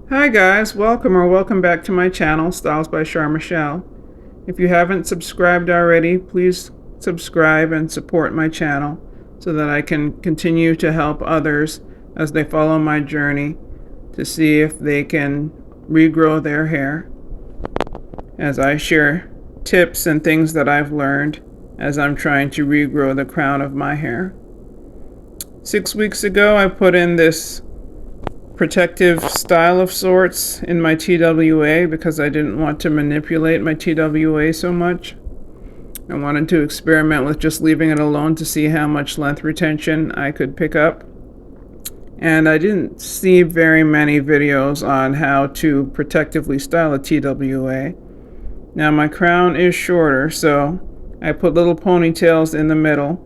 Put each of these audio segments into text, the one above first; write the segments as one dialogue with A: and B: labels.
A: Hi guys, welcome back to my channel, Styles by Michelle. If you haven't subscribed already, please subscribe and support my channel so that I can continue to help others as they follow my journey to see if they can regrow their hair, as I share tips and things that I've learned as I'm trying to regrow the crown of my hair. 6 weeks ago, I put in this protective style of sorts in my TWA because I didn't want to manipulate my TWA so much. I wanted to experiment with just leaving it alone to see how much length retention I could pick up. And I didn't see very many videos on how to protectively style a TWA. Now my crown is shorter, so I put little ponytails in the middle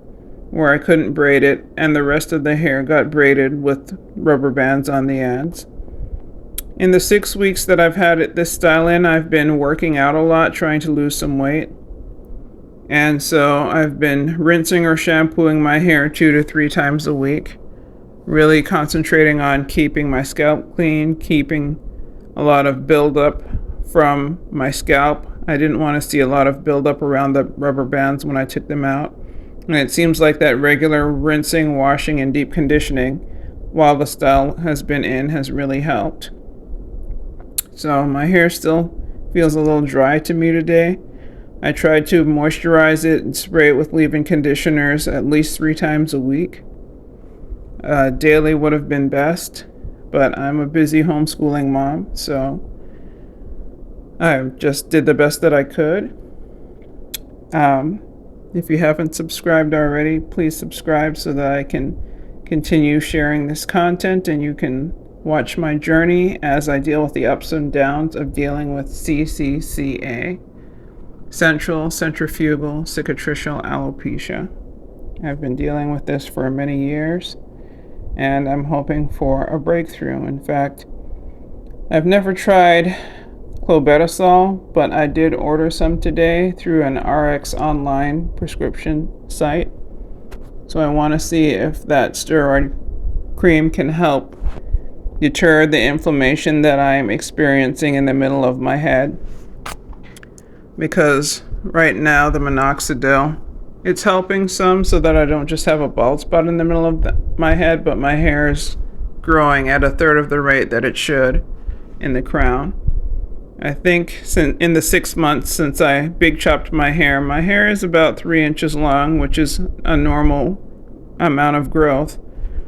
A: where I couldn't braid it, and the rest of the hair got braided with rubber bands on the ends. In the 6 weeks that I've had this style in, I've been working out a lot, trying to lose some weight. And so I've been rinsing or shampooing my hair 2 to 3 times a week, really concentrating on keeping my scalp clean, keeping a lot of buildup from my scalp. I didn't want to see a lot of buildup around the rubber bands when I took them out. And it seems like that regular rinsing, washing, and deep conditioning while the style has been in has really helped. So my hair still feels a little dry to me today. I tried to moisturize it and spray it with leave-in conditioners at least 3 times a week. Daily would have been best, but I'm a busy homeschooling mom, so I just did the best that I could. If you haven't subscribed already, please subscribe so that I can continue sharing this content and you can watch my journey as I deal with the ups and downs of dealing with Ccca, central centrifugal cicatricial alopecia. I've been dealing with this for many years and I'm hoping for a breakthrough. In fact, I've never tried clobetasol, but I did order some today through an RX online prescription site. So I want to see if that steroid cream can help deter the inflammation that I'm experiencing in the middle of my head. Because right now the minoxidil, it's helping some so that I don't just have a bald spot in the middle of my head, but my hair is growing at 1/3 of the rate that it should in the crown. I think in the 6 months since I big chopped my hair is about 3 inches long, which is a normal amount of growth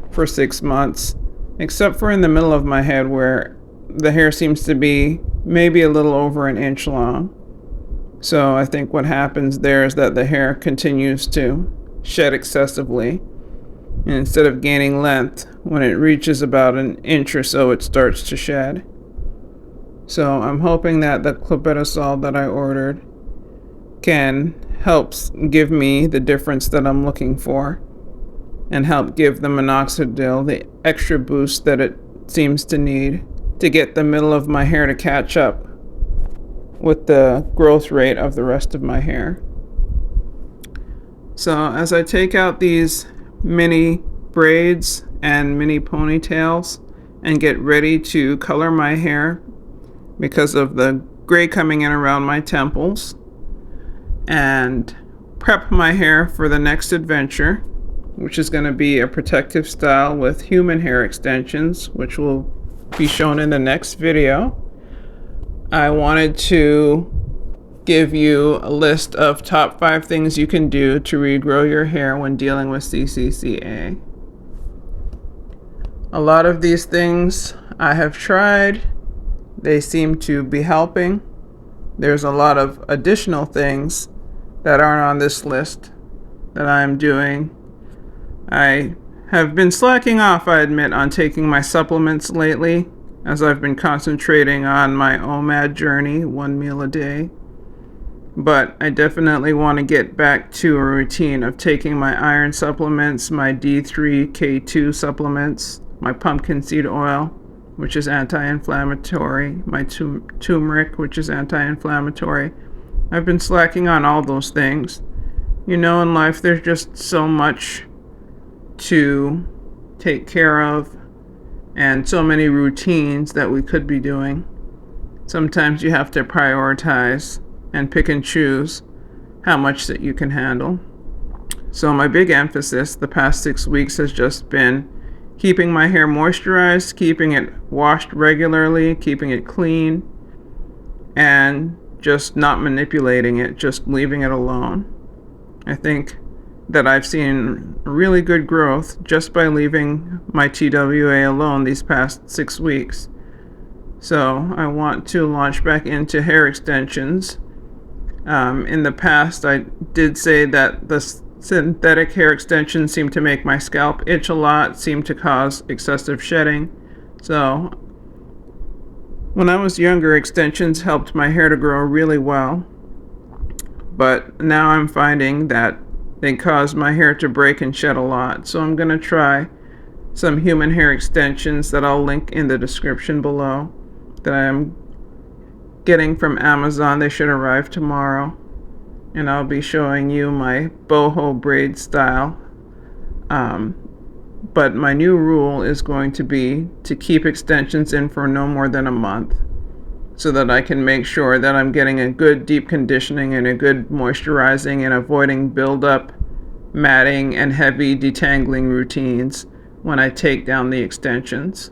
A: for 6 months, except for in the middle of my head where the hair seems to be maybe a little over 1 inch long. So I think what happens there is that the hair continues to shed excessively. And instead of gaining length, when it reaches about 1 inch or so, it starts to shed. So I'm hoping that the clobetasol that I ordered can help give me the difference that I'm looking for and help give the minoxidil the extra boost that it seems to need to get the middle of my hair to catch up with the growth rate of the rest of my hair. So as I take out these mini braids and mini ponytails and get ready to color my hair because of the gray coming in around my temples, and prep my hair for the next adventure, which is going to be a protective style with human hair extensions, which will be shown in the next video. I wanted to give you a list of top 5 things you can do to regrow your hair when dealing with Ccca. A lot of these things I have tried. They seem to be helping. There's a lot of additional things that aren't on this list that I'm doing. I have been slacking off, I admit, on taking my supplements lately, as I've been concentrating on my OMAD journey, 1 meal a day. But I definitely want to get back to a routine of taking my iron supplements, my D3K2 supplements, my pumpkin seed oil, which is anti-inflammatory, my turmeric, which is anti-inflammatory. I've been slacking on all those things. You know, in life there's just so much to take care of and so many routines that we could be doing. Sometimes you have to prioritize and pick and choose how much that you can handle. So my big emphasis the past 6 weeks has just been keeping my hair moisturized, keeping it washed regularly, keeping it clean, and just not manipulating it, just leaving it alone. I think that I've seen really good growth just by leaving my TWA alone these past 6 weeks. So I want to launch back into hair extensions. In the past, I did say that the synthetic hair extensions seem to make my scalp itch a lot, seem to cause excessive shedding. So when I was younger, extensions helped my hair to grow really well. But now I'm finding that they cause my hair to break and shed a lot. So I'm going to try some human hair extensions that I'll link in the description below that I'm getting from Amazon. They should arrive tomorrow. And I'll be showing you my boho braid style. But my new rule is going to be to keep extensions in for no more than a month, so that I can make sure that I'm getting a good deep conditioning and a good moisturizing and avoiding buildup, matting, and heavy detangling routines when I take down the extensions.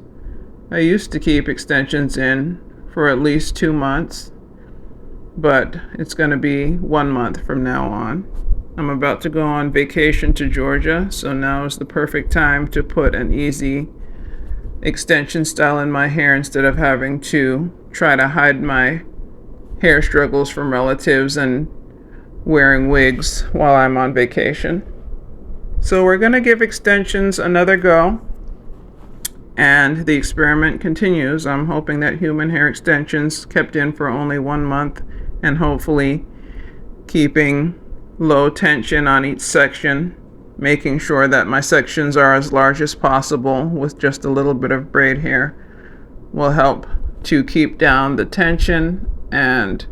A: I used to keep extensions in for at least 2 months, but it's going to be 1 month from now on. I'm about to go on vacation to Georgia, so now is the perfect time to put an easy extension style in my hair instead of having to try to hide my hair struggles from relatives and wearing wigs while I'm on vacation. So we're going to give extensions another go, and the experiment continues. I'm hoping that human hair extensions kept in for only 1 month, and hopefully keeping low tension on each section, making sure that my sections are as large as possible with just a little bit of braid hair, will help to keep down the tension and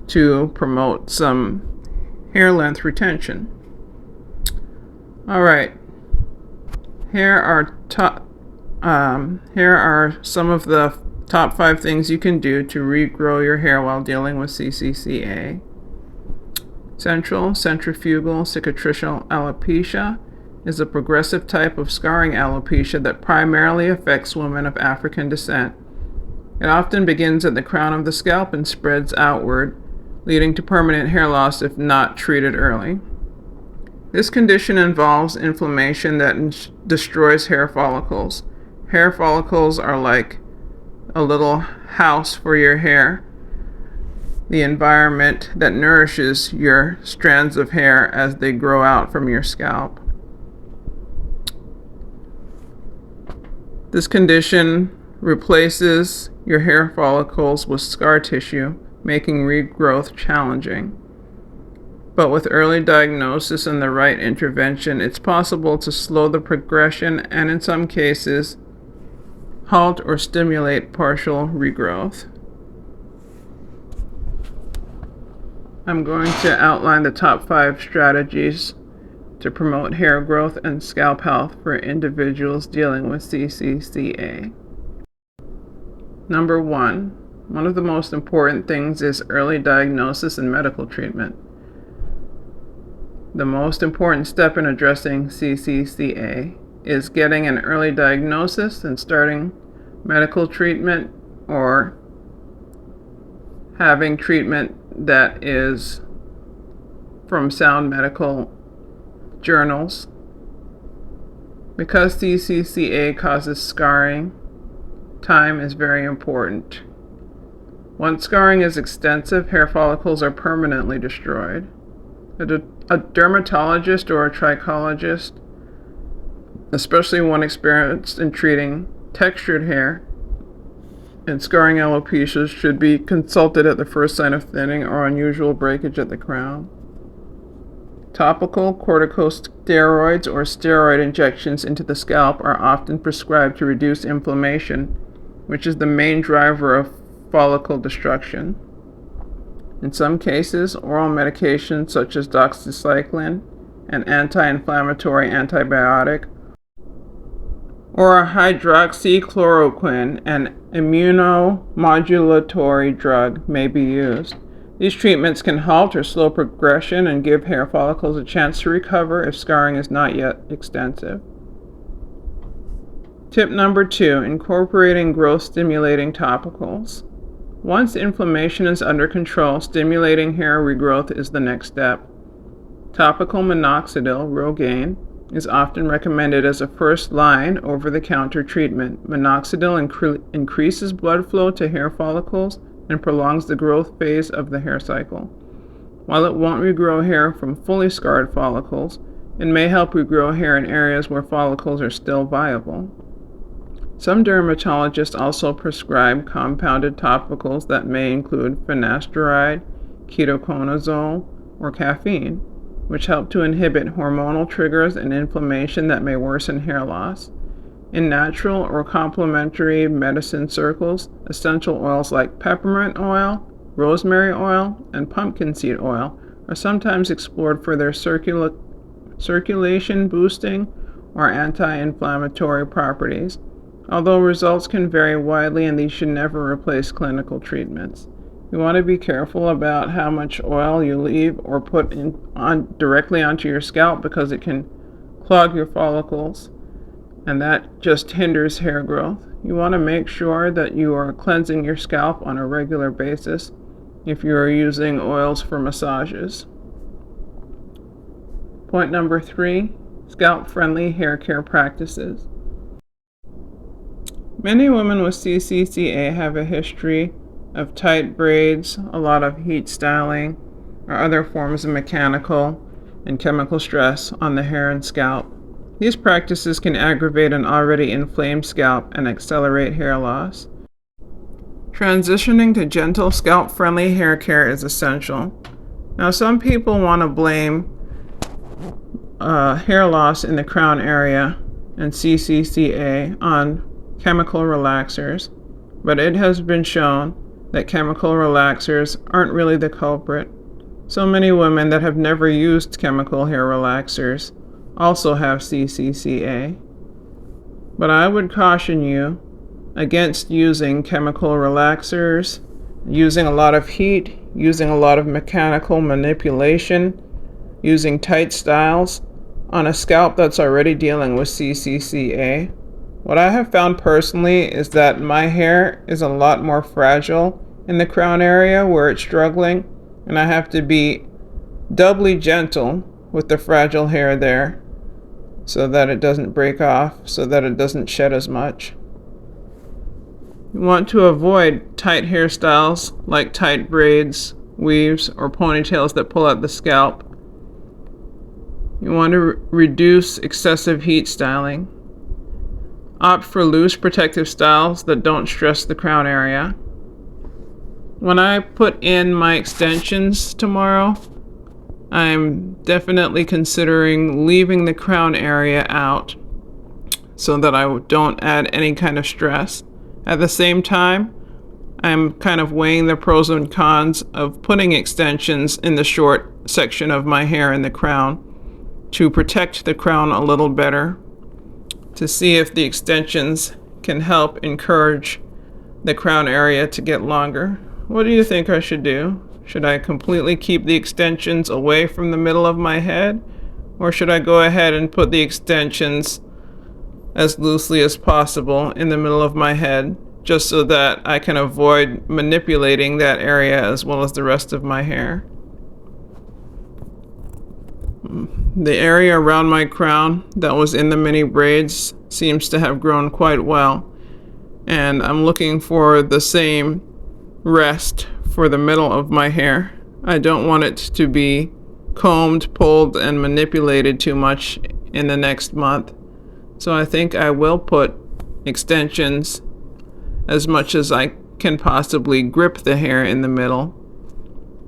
A: to promote some hair length retention. All right, here are some of the top 5 things you can do to regrow your hair while dealing with CCCA. Central centrifugal cicatricial alopecia is a progressive type of scarring alopecia that primarily affects women of African descent. It often begins at the crown of the scalp and spreads outward, leading to permanent hair loss if not treated early. This condition involves inflammation that destroys hair follicles. Hair follicles are like a little house for your hair, the environment that nourishes your strands of hair as they grow out from your scalp. This condition replaces your hair follicles with scar tissue, making regrowth challenging. But with early diagnosis and the right intervention, it's possible to slow the progression and, in some cases, halt or stimulate partial regrowth. I'm going to outline the top 5 strategies to promote hair growth and scalp health for individuals dealing with CCCA. Number 1, one of the most important things is early diagnosis and medical treatment. The most important step in addressing CCCA is getting an early diagnosis and starting medical treatment, or having treatment that is from sound medical journals. Because CCCA causes scarring, time is very important. Once scarring is extensive, hair follicles are permanently destroyed. A dermatologist or a trichologist, especially one experienced in treating textured hair and scarring alopecias, should be consulted at the first sign of thinning or unusual breakage at the crown. Topical corticosteroids or steroid injections into the scalp are often prescribed to reduce inflammation, which is the main driver of follicle destruction. In some cases, oral medications such as doxycycline, an anti-inflammatory antibiotic, or a hydroxychloroquine, an immunomodulatory drug, may be used. These treatments can halt or slow progression and give hair follicles a chance to recover if scarring is not yet extensive. Tip number 2, incorporating growth-stimulating topicals. Once inflammation is under control, stimulating hair regrowth is the next step. Topical minoxidil, Rogaine, is often recommended as a first-line over-the-counter treatment. Minoxidil increases blood flow to hair follicles and prolongs the growth phase of the hair cycle. While it won't regrow hair from fully scarred follicles, it may help regrow hair in areas where follicles are still viable. Some dermatologists also prescribe compounded topicals that may include finasteride, ketoconazole, or caffeine, which help to inhibit hormonal triggers and inflammation that may worsen hair loss. In natural or complementary medicine circles, essential oils like peppermint oil, rosemary oil, and pumpkin seed oil are sometimes explored for their circulation boosting or anti-inflammatory properties. Although results can vary widely and these should never replace clinical treatments. You want to be careful about how much oil you leave or put directly onto your scalp because it can clog your follicles, and that just hinders hair growth. You want to make sure that you are cleansing your scalp on a regular basis if you are using oils for massages. Point number 3, scalp-friendly hair care practices. Many women with Ccca have a history of tight braids, a lot of heat styling, or other forms of mechanical and chemical stress on the hair and scalp. These practices can aggravate an already inflamed scalp and accelerate hair loss. Transitioning to gentle, scalp-friendly hair care is essential. Now, some people want to blame hair loss in the crown area and Ccca on chemical relaxers, but it has been shown that chemical relaxers aren't really the culprit. So many women that have never used chemical hair relaxers also have Ccca. But I would caution you against using chemical relaxers, using a lot of heat, using a lot of mechanical manipulation, using tight styles on a scalp that's already dealing with Ccca. What I have found personally is that my hair is a lot more fragile in the crown area where it's struggling, and I have to be doubly gentle with the fragile hair there so that it doesn't break off, so that it doesn't shed as much. You want to avoid tight hairstyles like tight braids, weaves, or ponytails that pull out the scalp. You want to reduce excessive heat styling. Opt for loose protective styles that don't stress the crown area. When I put in my extensions tomorrow, I'm definitely considering leaving the crown area out so that I don't add any kind of stress. At the same time, I'm kind of weighing the pros and cons of putting extensions in the short section of my hair in the crown to protect the crown a little better, to see if the extensions can help encourage the crown area to get longer. What do you think I should do? Should I completely keep the extensions away from the middle of my head? Or should I go ahead and put the extensions as loosely as possible in the middle of my head, just so that I can avoid manipulating that area as well as the rest of my hair? The area around my crown that was in the mini braids seems to have grown quite well, and I'm looking for the same rest for the middle of my hair. I don't want it to be combed, pulled, and manipulated too much in the next month. So I think I will put extensions as much as I can possibly grip the hair in the middle,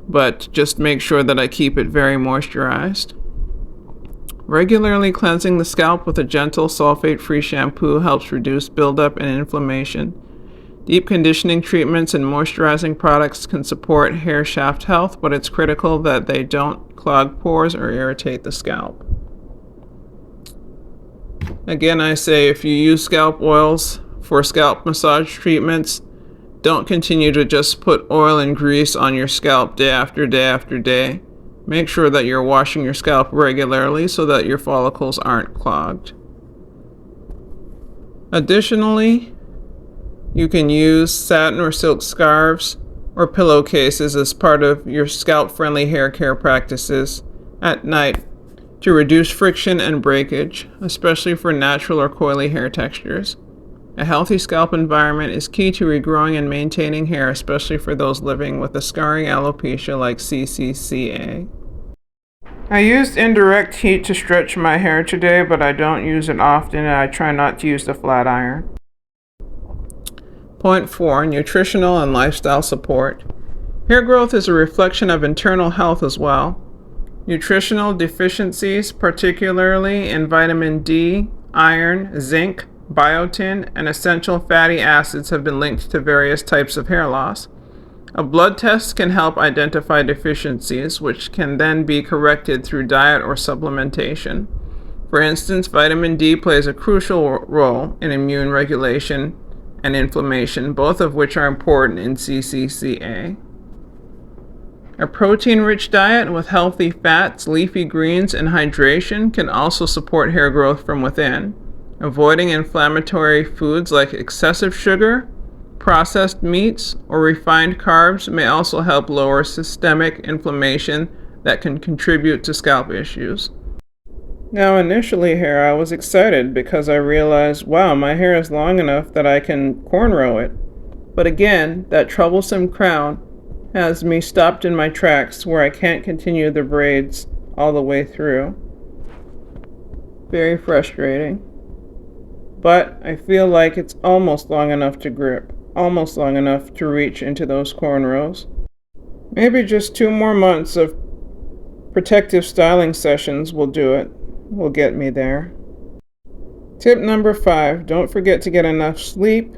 A: but just make sure that I keep it very moisturized. Regularly cleansing the scalp with a gentle sulfate-free shampoo helps reduce buildup and inflammation. Deep conditioning treatments and moisturizing products can support hair shaft health, but it's critical that they don't clog pores or irritate the scalp. Again, I say if you use scalp oils for scalp massage treatments, don't continue to just put oil and grease on your scalp day after day after day. Make sure that you're washing your scalp regularly so that your follicles aren't clogged. Additionally, you can use satin or silk scarves or pillowcases as part of your scalp-friendly hair care practices at night to reduce friction and breakage, especially for natural or coily hair textures. A healthy scalp environment is key to regrowing and maintaining hair, especially for those living with a scarring alopecia like Ccca. I used indirect heat to stretch my hair today, but I don't use it often, and I try not to use the flat iron. Point 4. Nutritional and lifestyle support. Hair growth is a reflection of internal health as well. Nutritional deficiencies, particularly in vitamin D, iron, zinc, biotin, and essential fatty acids, have been linked to various types of hair loss. A blood test can help identify deficiencies, which can then be corrected through diet or supplementation. For instance, vitamin D plays a crucial role in immune regulation and inflammation, both of which are important in Ccca. A protein-rich diet with healthy fats, leafy greens, and hydration can also support hair growth from within. Avoiding inflammatory foods like excessive sugar, processed meats, or refined carbs may also help lower systemic inflammation that can contribute to scalp issues. Now, initially here, I was excited because I realized, wow, my hair is long enough that I can cornrow it. But again, that troublesome crown has me stopped in my tracks where I can't continue the braids all the way through. Very frustrating. But I feel like it's almost long enough to grip, almost long enough to reach into those cornrows. Maybe just 2 more months of protective styling sessions will do it, will get me there. Tip number 5, don't forget to get enough sleep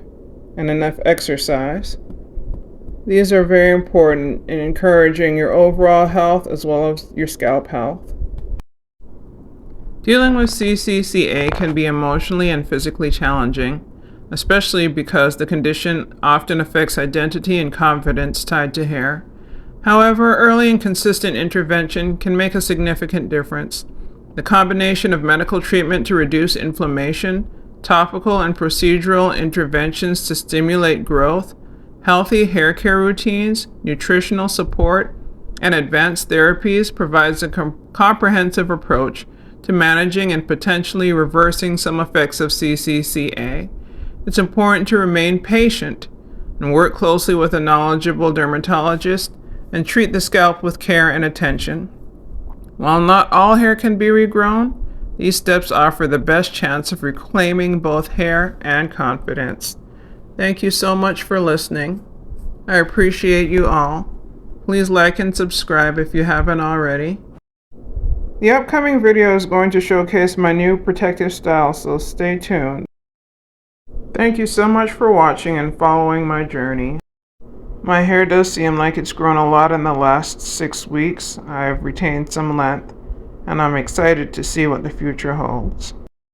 A: and enough exercise. These are very important in encouraging your overall health as well as your scalp health. Dealing with Ccca can be emotionally and physically challenging, especially because the condition often affects identity and confidence tied to hair. However, early and consistent intervention can make a significant difference. The combination of medical treatment to reduce inflammation, topical and procedural interventions to stimulate growth, healthy hair care routines, nutritional support, and advanced therapies provides a comprehensive approach to managing and potentially reversing some effects of Ccca. It's important to remain patient and work closely with a knowledgeable dermatologist and treat the scalp with care and attention. While not all hair can be regrown, these steps offer the best chance of reclaiming both hair and confidence. Thank you so much for listening. I appreciate you all. Please like and subscribe if you haven't already. The upcoming video is going to showcase my new protective style, so stay tuned. Thank you so much for watching and following my journey. My hair does seem like it's grown a lot in the last 6 weeks. I've retained some length, and I'm excited to see what the future holds.